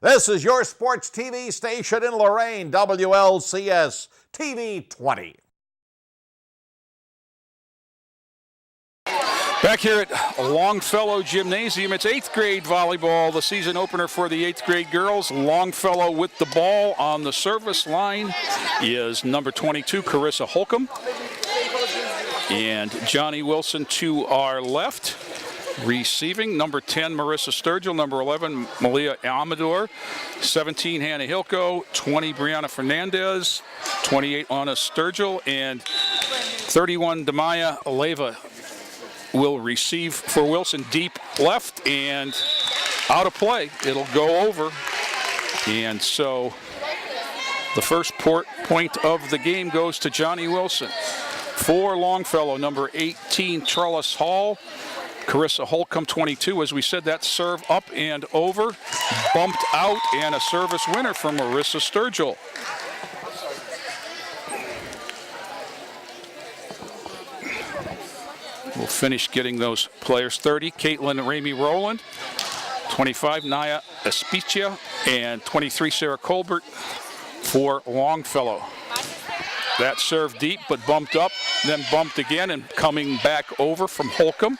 This is your sports TV station in Lorain, WLCS TV 20. Back here at Longfellow Gymnasium, it's 8th grade volleyball, the season opener for the 8th grade girls. Longfellow with the ball on the service line is number 22, Carissa Holcomb. And Johnnie Wilson to our left. Receiving, number 10, Marissa Sturgill, number 11, Malia Amador, 17, Hannah Hilko, 20, Brianna Fernandez, 28, Anna Sturgill, and 31, Damaya Leva will receive for Wilson deep left and out of play. It'll go over. And so the first point of the game goes to Johnnie Wilson. For Longfellow, number 18, Trellis Hall. Carissa Holcomb, 22. As we said, that serve up and over, bumped out, and a service winner from Marissa Sturgill. We'll finish getting those players. 30, Caitlin Ramey Rowland. 25, Naya Espicia. And 23, Sarah Colbert for Longfellow. That serve deep, but bumped up, then bumped again, and coming back over from Holcomb.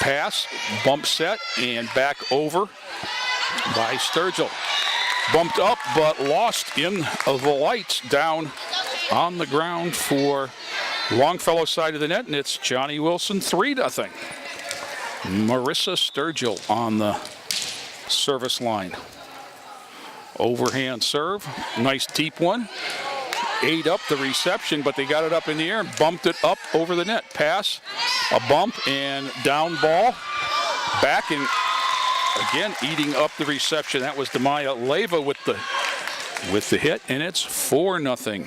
Pass, bump set, and back over by Sturgill. Bumped up, but lost in the lights down on the ground for Longfellow side of the net, and it's Johnnie Wilson 3-0. Marissa Sturgill on the service line. Overhand serve, nice deep one. Ate up the reception, but they got it up in the air and bumped it up over the net. Pass, a bump, and down ball. Back, and again eating up the reception. That was Damaya Leva with the hit, and it's 4-0.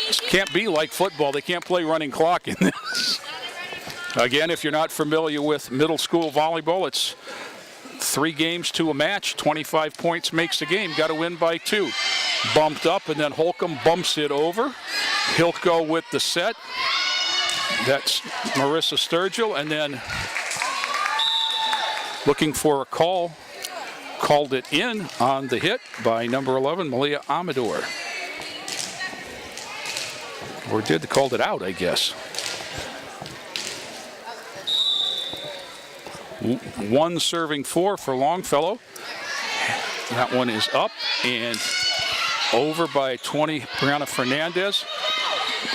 This can't be like football. They can't play running clock in this. Again, if you're not familiar with middle school volleyball, it's 3 games to a match. 25 points makes the game. Got to win by 2. Bumped up, and then Holcomb bumps it over. Hilko with the set. That's Marissa Sturgill, and then looking for a call. Called it in on the hit by number 11, Malia Amador. Or called it out, I guess. One serving 4 for Longfellow. That one is up and over by 20, Brianna Fernandez.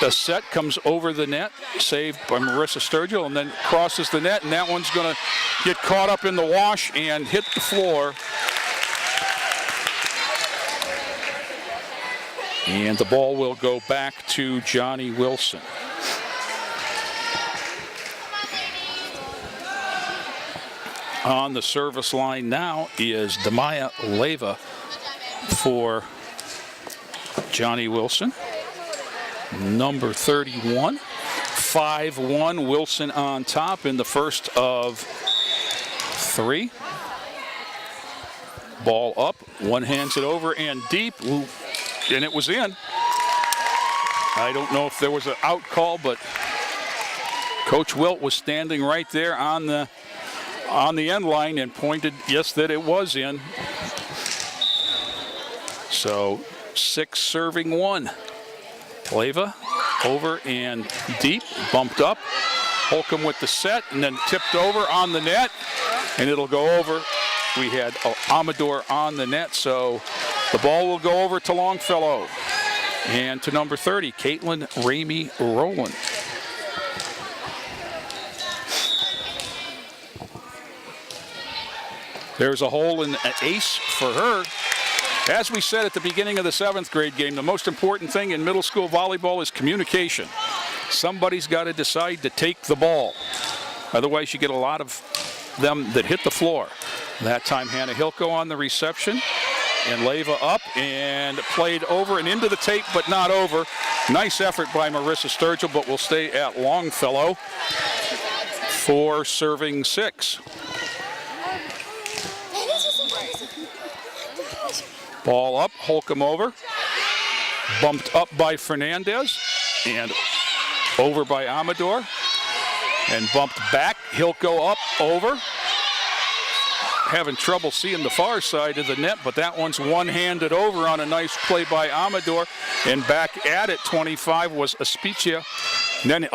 The set comes over the net, saved by Marissa Sturgill, and then crosses the net, and that one's going to get caught up in the wash and hit the floor. And the ball will go back to Johnnie Wilson. On the service line now is Damaya Leva for Johnnie Wilson. Number 31. 5-1, Wilson on top in the first of 3. Ball up, one hands it over and deep, and it was in. I don't know if there was an out call, but Coach Wilt was standing right there on the end line and pointed, yes, that it was in. So 6 serving 1. Leva over and deep, bumped up. Holcomb with the set, and then tipped over on the net, and it'll go over. We had Amador on the net, so the ball will go over to Longfellow. And to number 30, Caitlin Ramey Rowland. There's a hole in an ace for her. As we said at the beginning of the 7th grade game, the most important thing in middle school volleyball is communication. Somebody's got to decide to take the ball. Otherwise, you get a lot of them that hit the floor. That time, Hannah Hilko on the reception. And Leva up and played over and into the tape, but not over. Nice effort by Marissa Sturgill, but we'll stay at Longfellow for serving 6. Ball up, Holcomb over. Bumped up by Fernandez and over by Amador. And bumped back, Hilko up, over. having trouble seeing the far side of the net, but that one's one-handed over on a nice play by Amador. And back at it, 25 was Aspicia. Then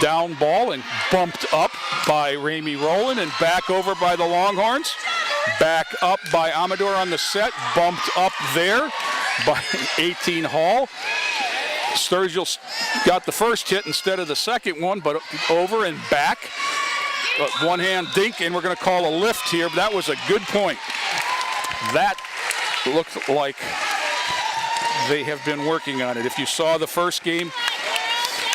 down ball and bumped up by Ramey Rowland and back over by the Longhorns. Back up by Amador on the set, bumped up there by 18 Hall. Sturgill got the first hit instead of the second one, but over and back. One-hand dink, and we're going to call a lift here, but that was a good point. That looked like they have been working on it. If you saw the first game,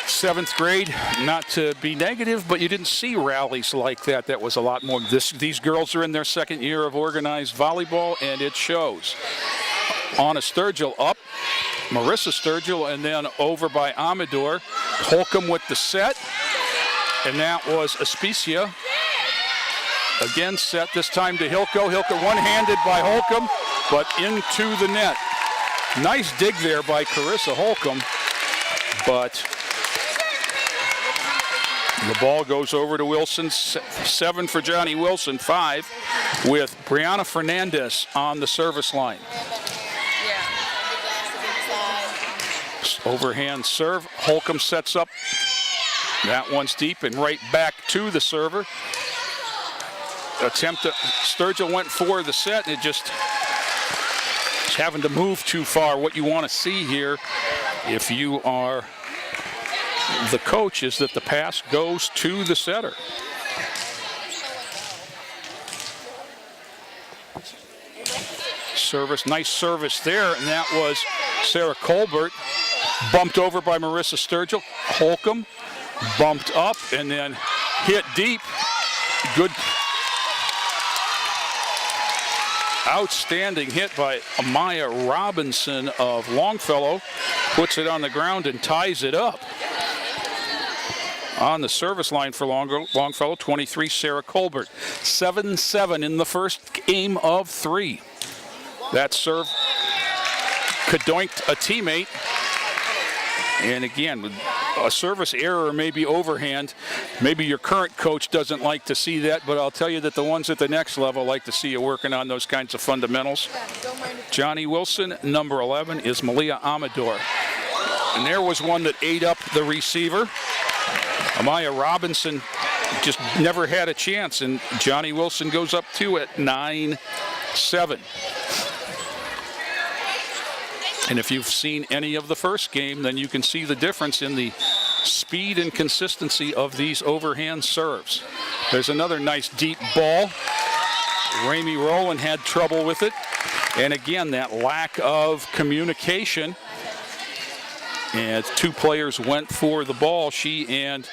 7th grade, not to be negative, but you didn't see rallies like that. That was a lot more. These girls are in their 2nd year of organized volleyball, and it shows. Anna Sturgill up, Marissa Sturgill, and then over by Amador. Holcomb with the set. And that was Aspicia. Again, set this time to Hilko. Hilko one-handed by Holcomb, but into the net. Nice dig there by Carissa Holcomb, but the ball goes over to Wilson. 7 for Johnny Wilson, 5 with Brianna Fernandez on the service line. Overhand serve. Holcomb sets up. That one's deep and right back to the server. Sturgill went for the set, and it just having to move too far. What you want to see here, if you are the coach, is that the pass goes to the setter. Service, nice service there, and that was Sarah Colbert. Bumped over by Marissa Sturgill. Holcomb bumped up and then hit deep. Good, outstanding hit by Amaya Robinson of Longfellow. Puts it on the ground and ties it up. On the service line for Longfellow, 23, Sarah Colbert. 7-7 in the first game of 3. That serve kadoinked a teammate. And again, with a service error, maybe overhand. Maybe your current coach doesn't like to see that, but I'll tell you that the ones at the next level like to see you working on those kinds of fundamentals. Johnny Wilson, number 11, is Malia Amador. And there was one that ate up the receiver. Amaya Robinson just never had a chance, and Johnny Wilson goes up 2 at 9-7. And if you've seen any of the first game, then you can see the difference in the speed and consistency of these overhand serves. There's another nice deep ball. Ramey Rowland had trouble with it. And again, that lack of communication. And 2 players went for the ball. She and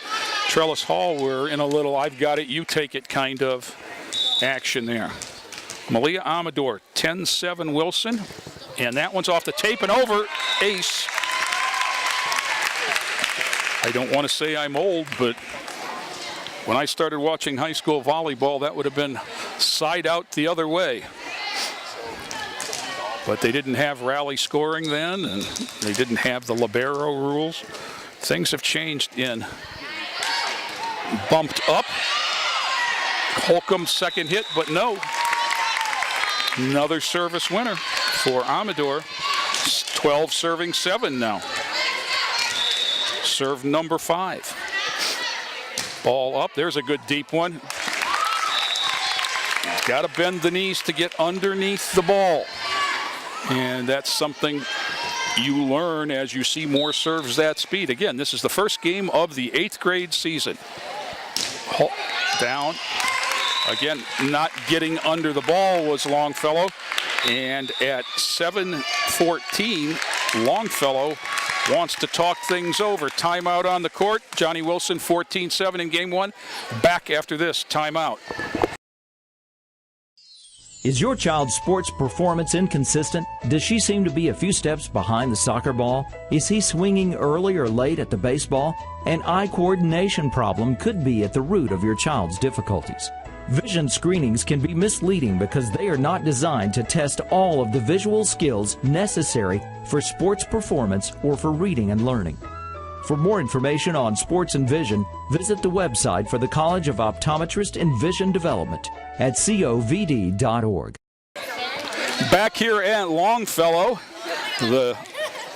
Trellis Hall were in a little I've got it, you take it kind of action there. Malia Amador, 10-7 Wilson. And that one's off the tape and over. Ace. I don't want to say I'm old, but when I started watching high school volleyball, that would have been side out the other way. But they didn't have rally scoring then, and they didn't have the libero rules. Things have changed in bumped up. Holcomb's second hit, but no. Another service winner for Amador. 12 serving 7 now. Serve number 5. Ball up. There's a good deep one. Got to bend the knees to get underneath the ball. And that's something you learn as you see more serves that speed. Again, this is the first game of the 8th grade season. Down. Again, not getting under the ball was Longfellow. And at 7-14, Longfellow wants to talk things over. Timeout on the court. Johnny Wilson, 14-7 in game 1. Back after this timeout. Is your child's sports performance inconsistent? Does she seem to be a few steps behind the soccer ball? Is he swinging early or late at the baseball? An eye coordination problem could be at the root of your child's difficulties. Vision screenings can be misleading because they are not designed to test all of the visual skills necessary for sports performance or for reading and learning. For more information on sports and vision, visit the website for the College of Optometrist and Vision Development at covd.org. Back here at Longfellow, the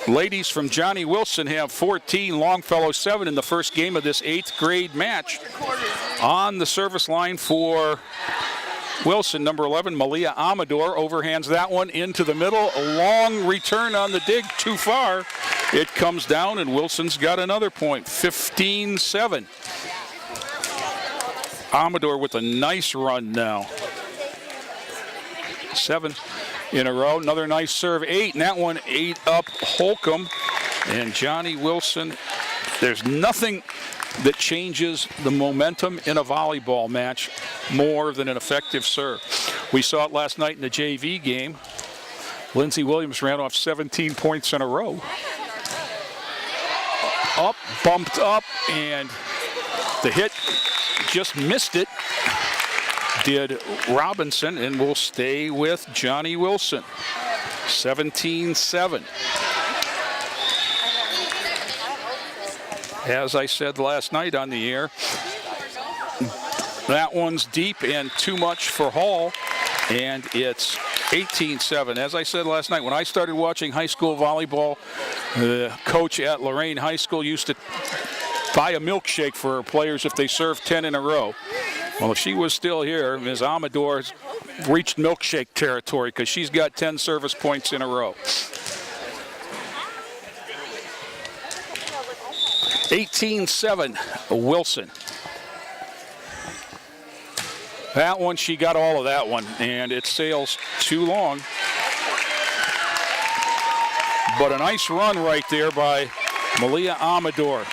ladies from Johnnie Wilson have 14, Longfellow 7 in the first game of this 8th grade match. On the service line for Wilson, number 11, Malia Amador, overhands that one into the middle. A long return on the dig, too far. It comes down, and Wilson's got another point, 15-7. Amador with a nice run now. 7 in a row. Another nice serve, 8, and that one ate up Holcomb. And Johnnie Wilson, there's nothing that changes the momentum in a volleyball match more than an effective serve. We saw it last night in the JV game. Lindsey Williams ran off 17 points in a row. Up, bumped up, and the hit just missed it. Did Robinson, and will stay with Johnnie Wilson. 17-7. As I said last night on the air, that one's deep and too much for Hall, and it's 18-7. As I said last night, when I started watching high school volleyball, the coach at Lorraine High School used to buy a milkshake for her players if they served 10 in a row. Well, if she was still here, Ms. Amador's reached milkshake territory because she's got 10 service points in a row. 18-7, Wilson. That one, she got all of that one, and it sails too long. But a nice run right there by Malia Amador.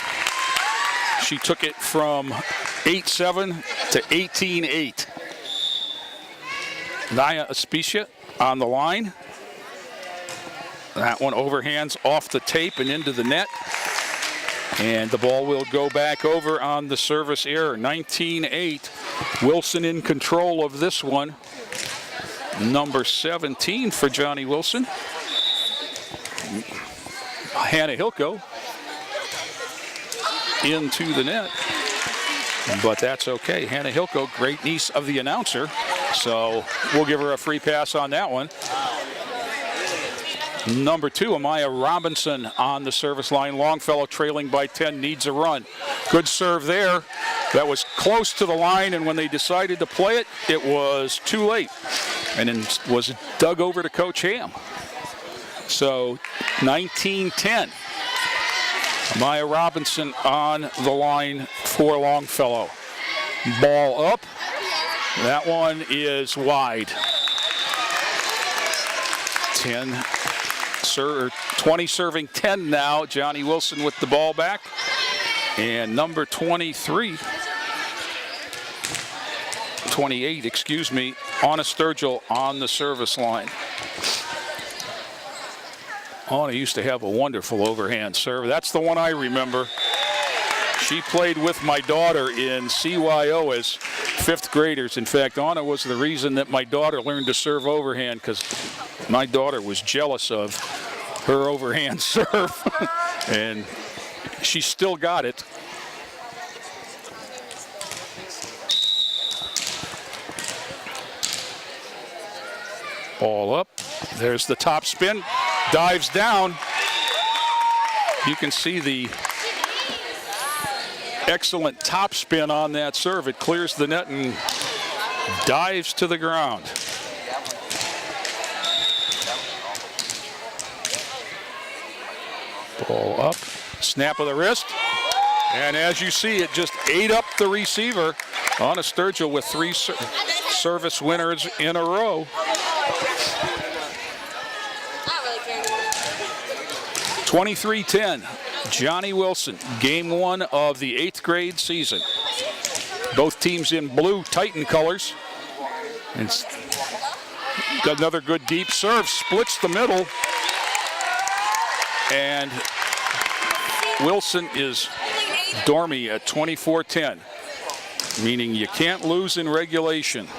She took it from 8-7 to 18-8. Naya Aspicia on the line. That one overhands off the tape and into the net. And the ball will go back over on the service error. 19-8. Wilson in control of this one. Number 17 for Johnnie Wilson. Hannah Hilko into the net. But that's okay. Hannah Hilko, great niece of the announcer. So we'll give her a free pass on that one. Number 2, Amaya Robinson on the service line. Longfellow trailing by 10, needs a run. Good serve there. That was close to the line, and when they decided to play it, it was too late. And then was dug over to Coach Ham. So 19-10. Amaya Robinson on the line for Longfellow. Ball up. That one is wide. 20 serving 10 now. Johnnie Wilson with the ball back. And number 28, Anna Sturgill on the service line. Anna used to have a wonderful overhand serve. That's the one I remember. She played with my daughter in CYO as 5th graders. In fact, Anna was the reason that my daughter learned to serve overhand, because my daughter was jealous of her overhand serve. And she still got it. Ball up. There's the top spin. Dives down. You can see the excellent top spin on that serve. It clears the net and dives to the ground. Ball up. Snap of the wrist. And as you see, it just ate up the receiver. Anna Sturgill with 3 service winners in a row. 23-10, Johnnie Wilson, game 1 of the 8th grade season. Both teams in blue Titan colors. And got another good deep serve, splits the middle. And Wilson is dormy at 24-10, meaning you can't lose in regulation.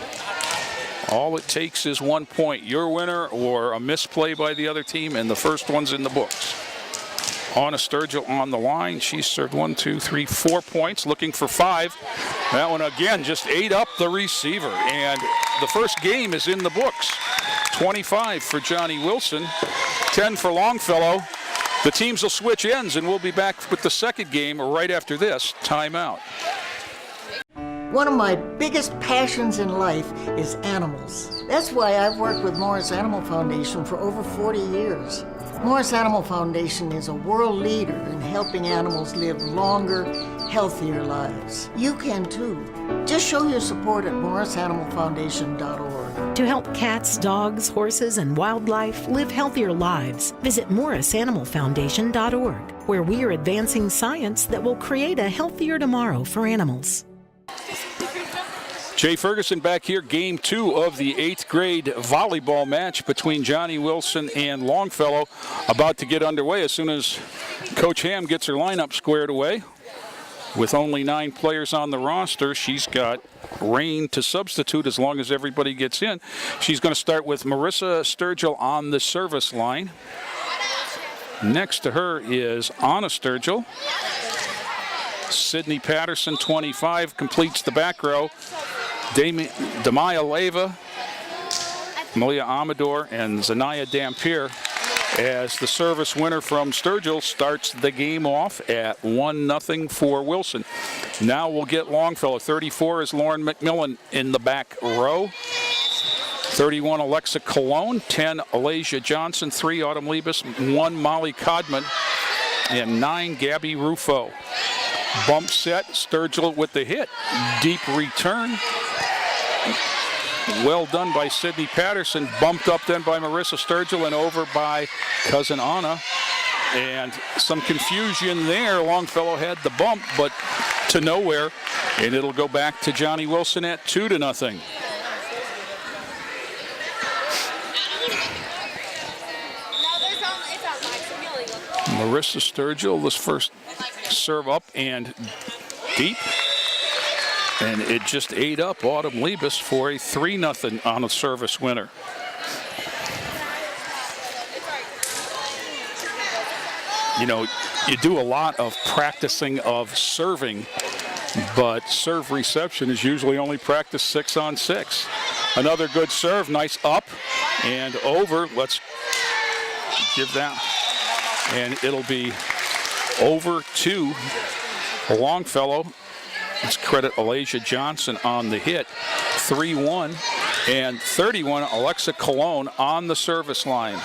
All it takes is 1 point. Your winner or a misplay by the other team, and the first one's in the books. Anna Sturgill on the line. She served 1, 2, 3, 4 points, looking for 5. That one again just ate up the receiver. And the first game is in the books. 25 for Johnnie Wilson, 10 for Longfellow. The teams will switch ends, and we'll be back with the second game right after this timeout. One of my biggest passions in life is animals. That's why I've worked with Morris Animal Foundation for over 40 years. Morris Animal Foundation is a world leader in helping animals live longer, healthier lives. You can too. Just show your support at morrisanimalfoundation.org. To help cats, dogs, horses, and wildlife live healthier lives, visit morrisanimalfoundation.org, where we are advancing science that will create a healthier tomorrow for animals. Jay Ferguson back here, game 2 of the 8th grade volleyball match between Johnnie Wilson and Longfellow, about to get underway as soon as Coach Ham gets her lineup squared away. With only 9 players on the roster, she's got Rain to substitute as long as everybody gets in. She's going to start with Marissa Sturgill on the service line. Next to her is Anna Sturgill. Sydney Patterson, 25, completes the back row. Demaya Leyva, Malia Amador, and Zanaya Dampier as the service winner from Sturgill starts the game off at 1-0 for Wilson. Now we'll get Longfellow. 34 is Lauren McMillan in the back row. 31, Alexa Colon. 10, Alasia Johnson. 3, Autumn Liebes. 1, Molly Codman. And 9, Gabby Rufo. Bump set, Sturgill with the hit. Deep return. Well done by Sydney Patterson. Bumped up then by Marissa Sturgill and over by cousin Anna. And some confusion there. Longfellow had the bump, but to nowhere. And it'll go back to Johnnie Wilson at 2-0. Marissa Sturgill, this first serve up and deep. And it just ate up Autumn Liebes for a 3-0 on a service winner. You know, you do a lot of practicing of serving, but serve reception is usually only practice 6-on-6. Another good serve, nice up and over. Let's give that. And it'll be over to Longfellow. Let's credit Alasia Johnson on the hit. 3-1 and 31, Alexa Colon on the service line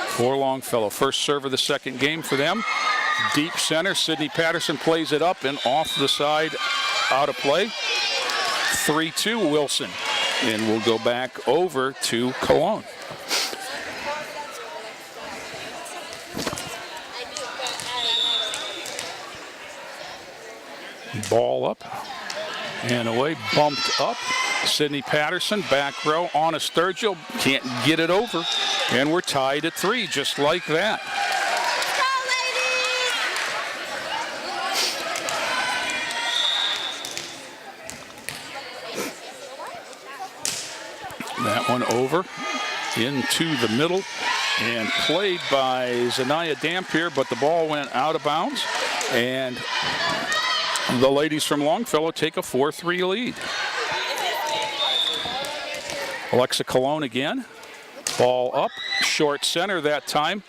for Longfellow. First serve of the second game for them. Deep center, Sydney Patterson plays it up and off the side, out of play. 3-2 Wilson. And we'll go back over to Colon. Ball up and away, bumped up. Sydney Patterson, back row, Anna Sturgill, can't get it over. And we're tied at 3, just like that. That one over into the middle and played by Zanaya Dampier, but the ball went out of bounds. And the ladies from Longfellow take a 4-3 lead. Alexa Colon again. Ball up, short center that time.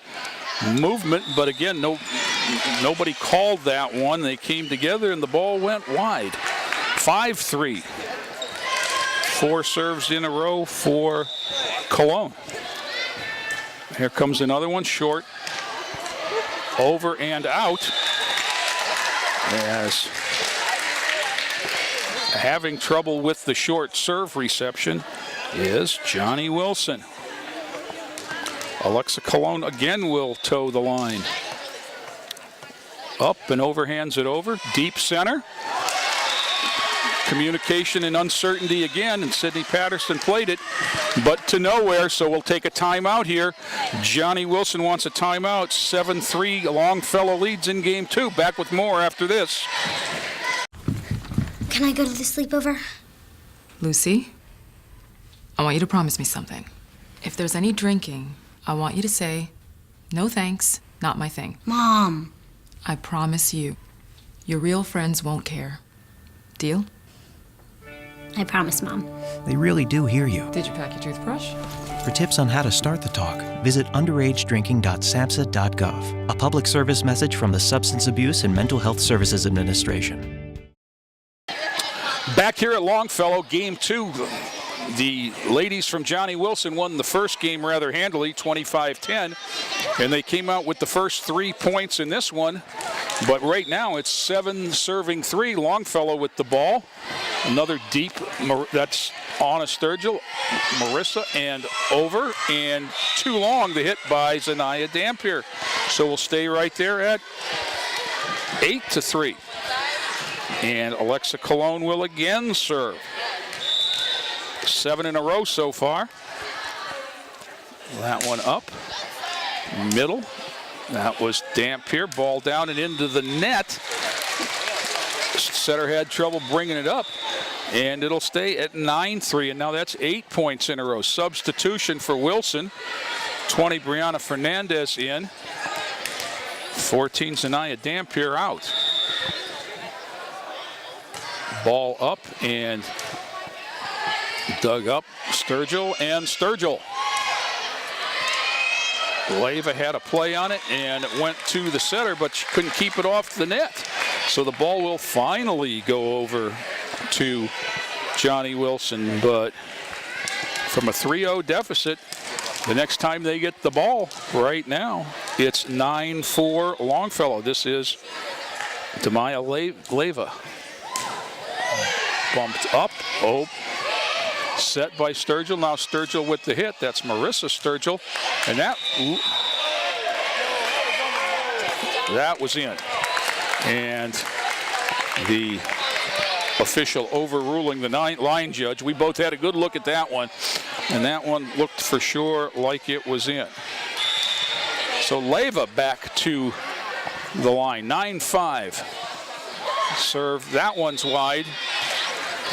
Movement, but again, nobody called that one. They came together and the ball went wide. 5-3. 4 serves in a row for Colon. Here comes another one, short. Over and out. As having trouble with the short serve reception is Johnnie Wilson. Alexa Colon again will toe the line. Up and overhands it over. Deep center. Communication and uncertainty again, and Sydney Patterson played it, but to nowhere, so we'll take a timeout here. Johnnie Wilson wants a timeout. 7-3, Longfellow leads in game 2. Back with more after this. Can I go to the sleepover? Lucy, I want you to promise me something. If there's any drinking, I want you to say, No thanks. Not my thing. Mom. I promise you, your real friends won't care. Deal? I promise, Mom. They really do hear you. Did you pack your toothbrush? For tips on how to start the talk, visit underagedrinking.samhsa.gov. A public service message from the Substance Abuse and Mental Health Services Administration. Back here at Longfellow, game 2. The ladies from Johnnie Wilson won the first game rather handily, 25-10, and they came out with the first 3 points in this one. But right now it's 7-3, Longfellow with the ball. Another deep, that's Anna Sturgill, Marissa, and over, and too long, the hit by Zanaya Dampier. So we'll stay right there at 8-3. And Alexa Colon will again serve. 7 in a row so far. That one up, middle. That was Dampier, ball down and into the net. Setter had trouble bringing it up, and it'll stay at 9-3, and now that's 8 points in a row. Substitution for Wilson. 20, Brianna Fernandez in. 14, Zanaya Dampier out. Ball up and dug up, Sturgill and Sturgill. Leva had a play on it and it went to the setter, but she couldn't keep it off the net. So the ball will finally go over to Johnnie Wilson, but from a 3-0 deficit, the next time they get the ball right now, it's 9-4 Longfellow. This is Demaya Leva. Bumped up, set by Sturgill. Now Sturgill with the hit. That's Marissa Sturgill. And that was in. And the official overruling the line judge. We both had a good look at that one. And that one looked for sure like it was in. So Leva back to the line. 9-5. Serve. That one's wide.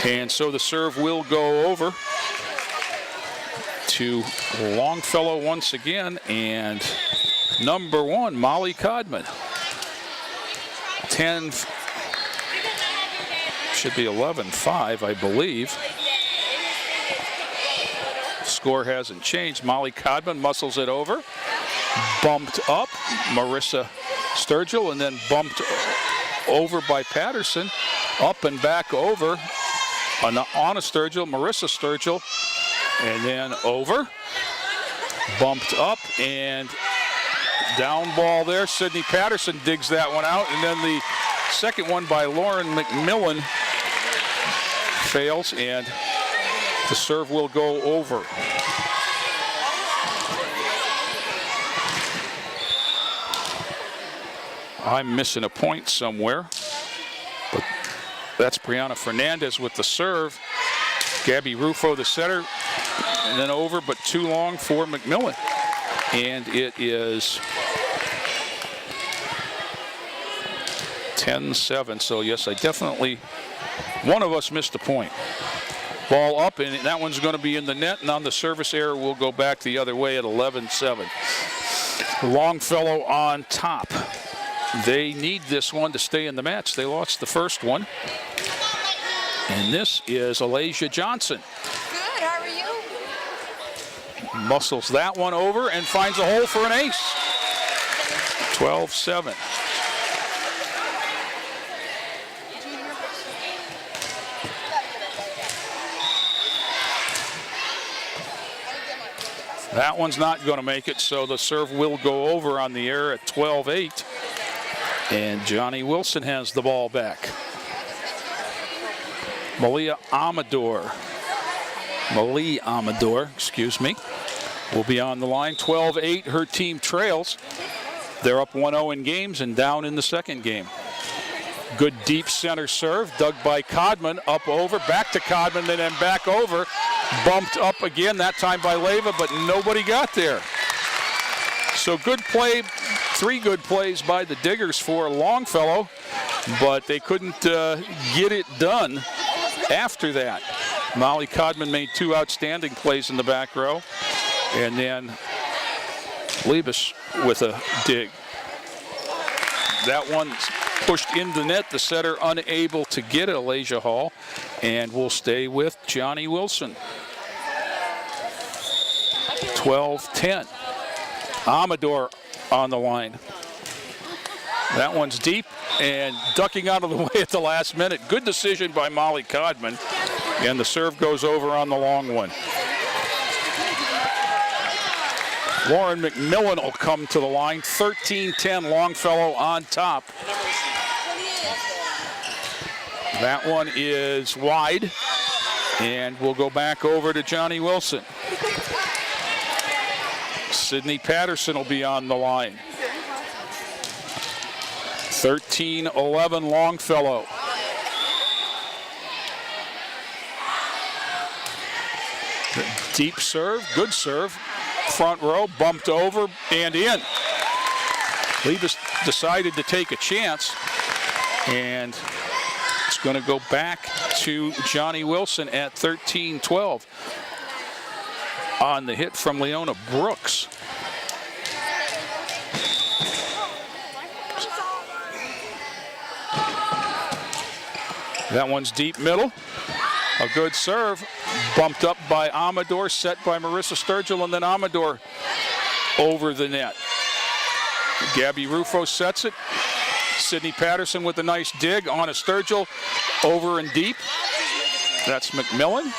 And so the serve will go over to Longfellow once again, and number 1, Molly Codman. 10, should be 11-5, I believe. Score hasn't changed. Molly Codman muscles it over. Bumped up, Marissa Sturgill, and then bumped over by Patterson. Up and back over. Anna Sturgill, Marissa Sturgill, and then over. Bumped up and down ball there. Sydney Patterson digs that one out, and then the second one by Lauren McMillan fails, and the serve will go over. I'm missing a point somewhere, but that's Brianna Fernandez with the serve. Gabby Rufo, the setter, and then over, but too long for McMillan. And it is 10-7. So yes, I definitely, one of us missed a point. Ball up, and that one's going to be in the net, and on the service error, we'll go back the other way at 11-7. Longfellow on top. They need this one to stay in the match. They lost the first one. And this is Alasia Johnson. Good, how are you? Muscles that one over and finds a hole for an ace. 12-7. That one's not going to make it, so the serve will go over on the air at 12-8. And Johnnie Wilson has the ball back. Malia Amador, excuse me, will be on the line. 12-8, her team trails. They're up 1-0 in games and down in the second game. Good deep center serve, dug by Codman, up over, back to Codman, then back over. Bumped up again, that time by Leva, but nobody got there. So good play, 3 good plays by the Diggers for Longfellow, but they couldn't get it done after that. Molly Codman made 2 outstanding plays in the back row, and then Liebes with a dig. That one pushed into the net. The setter unable to get it, Elijah Hall. And we'll stay with Johnny Wilson. 12-10. Amador on the line. That one's deep and ducking out of the way at the last minute. Good decision by Molly Codman. And the serve goes over on the long one. Lauren McMillan will come to the line. 13-10, Longfellow on top. That one is wide. And we'll go back over to Johnny Wilson. Sydney Patterson will be on the line. 13-11 Longfellow. Deep serve, good serve. Front row, bumped over and in. Liebes decided to take a chance, and it's going to go back to Johnny Wilson at 13-12 on the hit from Leona Brooks. That one's deep middle. A good serve. Bumped up by Amador, set by Marissa Sturgill, and then Amador over the net. Gabby Rufo sets it. Sydney Patterson with a nice dig on a Sturgill, over and deep. That's McMillan.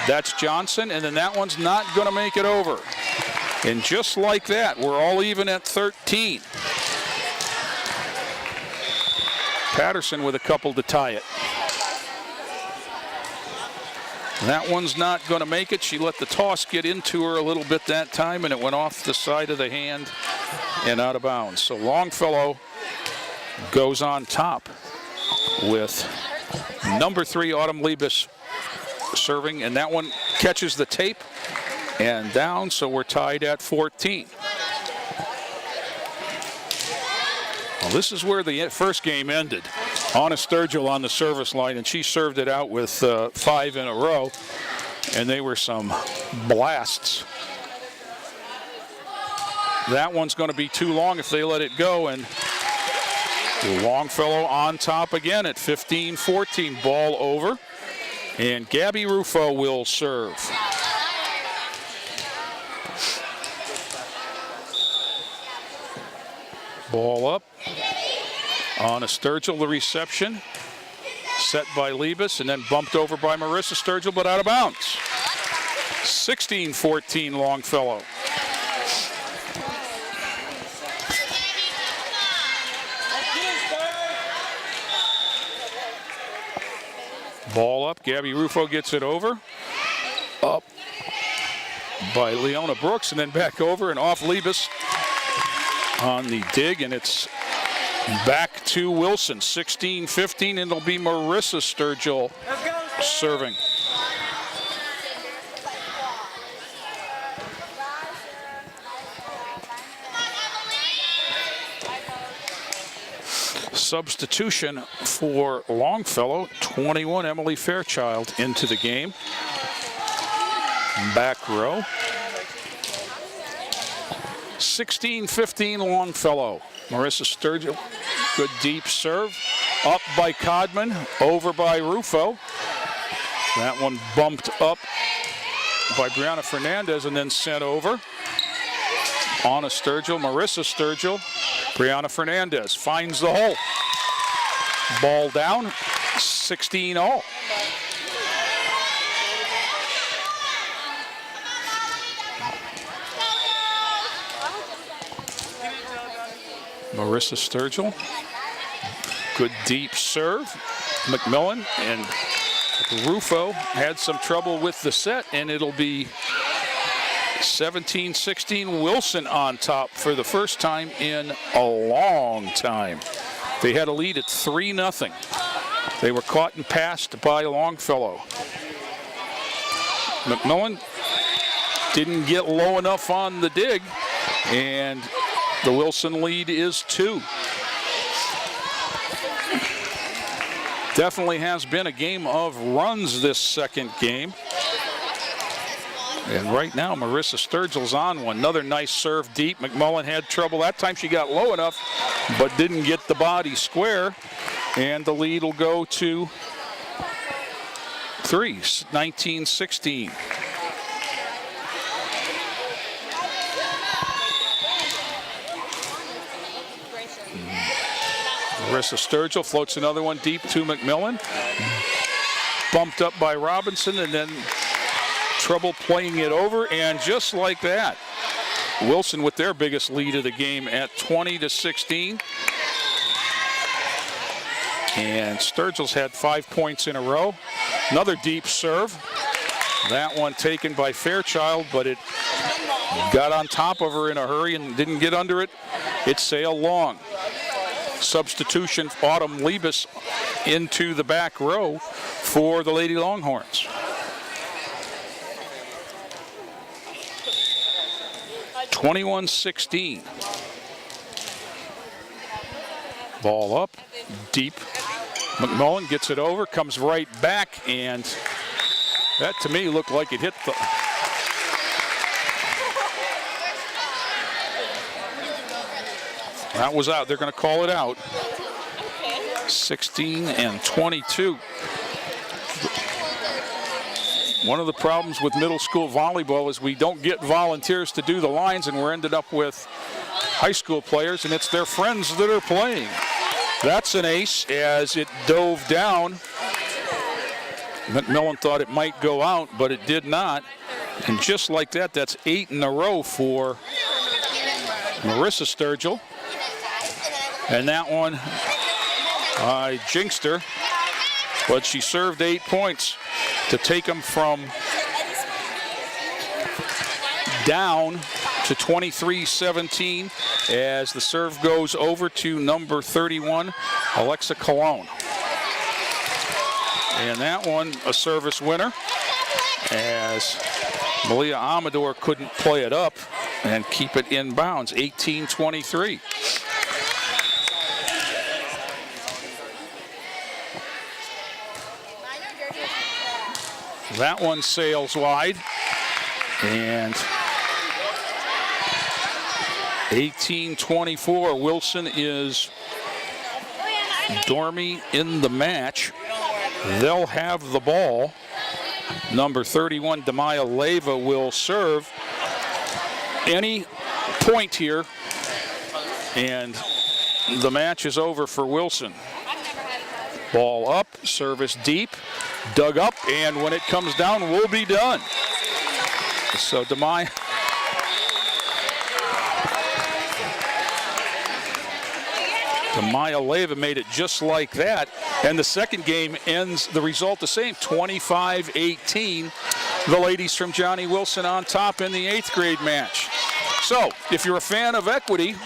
That's Johnson, and then that one's not going to make it over. And just like that, we're all even at 13. Patterson with a couple to tie it. That one's not going to make it. She let the toss get into her a little bit that time, and it went off the side of the hand and out of bounds. So Longfellow goes on top with number 3, Autumn Liebes, serving, and that one catches the tape and down, so we're tied at 14. Well, this is where the first game ended. Anna Sturgill on the service line, and she served it out with 5 in a row, and they were some blasts. That one's going to be too long if they let it go, and Longfellow on top again at 15-14. Ball over, and Gabby Rufo will serve. Ball up. On a Sturgill, the reception. Set by Liebes and then bumped over by Marissa Sturgill, but out of bounds. 16-14 Longfellow. Ball up. Gabby Rufo gets it over. Up by Leona Brooks and then back over and off Liebes on the dig, and it's back to Wilson. 16-15, and it'll be Marissa Sturgill serving. Substitution for Longfellow, 21, Emily Fairchild into the game. Back row. 16-15 Longfellow. Marissa Sturgill, good deep serve. Up by Codman, over by Rufo. That one bumped up by Brianna Fernandez and then sent over. Anna Sturgill, Marissa Sturgill, Brianna Fernandez finds the hole. Ball down, 16-all. Marissa Sturgill, good deep serve. McMillan and Rufo had some trouble with the set, and it'll be 17-16 Wilson on top for the first time in a long time. They had a lead at 3-0. They were caught and passed by Longfellow. McMillan didn't get low enough on the dig, and the Wilson lead is 2. Definitely has been a game of runs this second game. And right now, Marissa Sturgill's on one. Another nice serve deep. McMullen had trouble. That time she got low enough, but didn't get the body square. And the lead will go to 3, 19-16. Marissa Sturgill floats another one deep to McMillan. Bumped up by Robinson, and then trouble playing it over, and just like that, Wilson with their biggest lead of the game at 20-16. And Sturgill's had 5 points in a row. Another deep serve. That one taken by Fairchild, but it got on top of her in a hurry and didn't get under it. It sailed long. Substitution, Autumn Liebes into the back row for the Lady Longhorns. (21-16). Ball up, deep. McMullen gets it over, comes right back, and that to me looked like it hit the... That was out. They're going to call it out. 16-22. One of the problems with middle school volleyball is we don't get volunteers to do the lines, and we're ended up with high school players, and it's their friends that are playing. That's an ace as it dove down. McMillan thought it might go out, but it did not. And just like that, that's 8 in a row for Marissa Sturgill. And that one, I jinxed her, but she served 8 points to take them from down to 23-17 as the serve goes over to number 31, Alexa Colon. And that one, a service winner, as Malia Amador couldn't play it up and keep it in bounds, 18-23. That one sails wide, and 18-24. Wilson is Dormy in the match. They'll have the ball. Number 31, Demaya Leyva, will serve. Any point here, and the match is over for Wilson. Ball up, service deep, dug up, and when it comes down, we'll be done. So Demaya Leyva made it just like that, and the second game ends the result the same, 25-18. The ladies from Johnnie Wilson on top in the 8th grade match. So, if you're a fan of equity,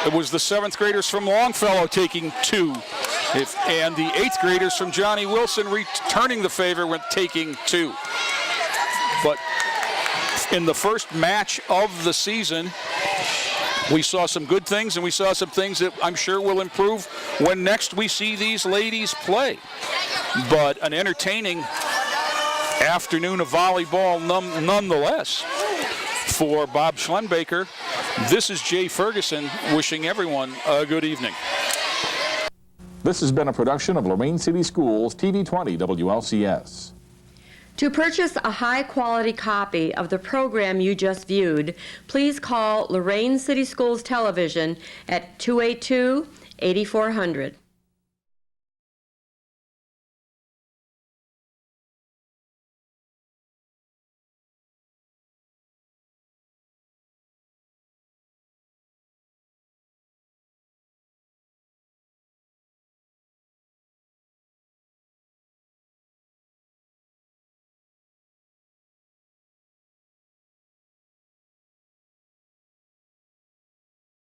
it was the 7th graders from Longfellow taking 2. And the 8th graders from Johnnie Wilson returning the favor with taking 2. But in the first match of the season, we saw some good things, and we saw some things that I'm sure will improve when next we see these ladies play. But an entertaining afternoon of volleyball nonetheless. For Bob Schlenbaker, this is Jay Ferguson wishing everyone a good evening. This has been a production of Lorain City Schools, TV 20 WLCS. To purchase a high-quality copy of the program you just viewed, please call Lorain City Schools Television at 282-8400.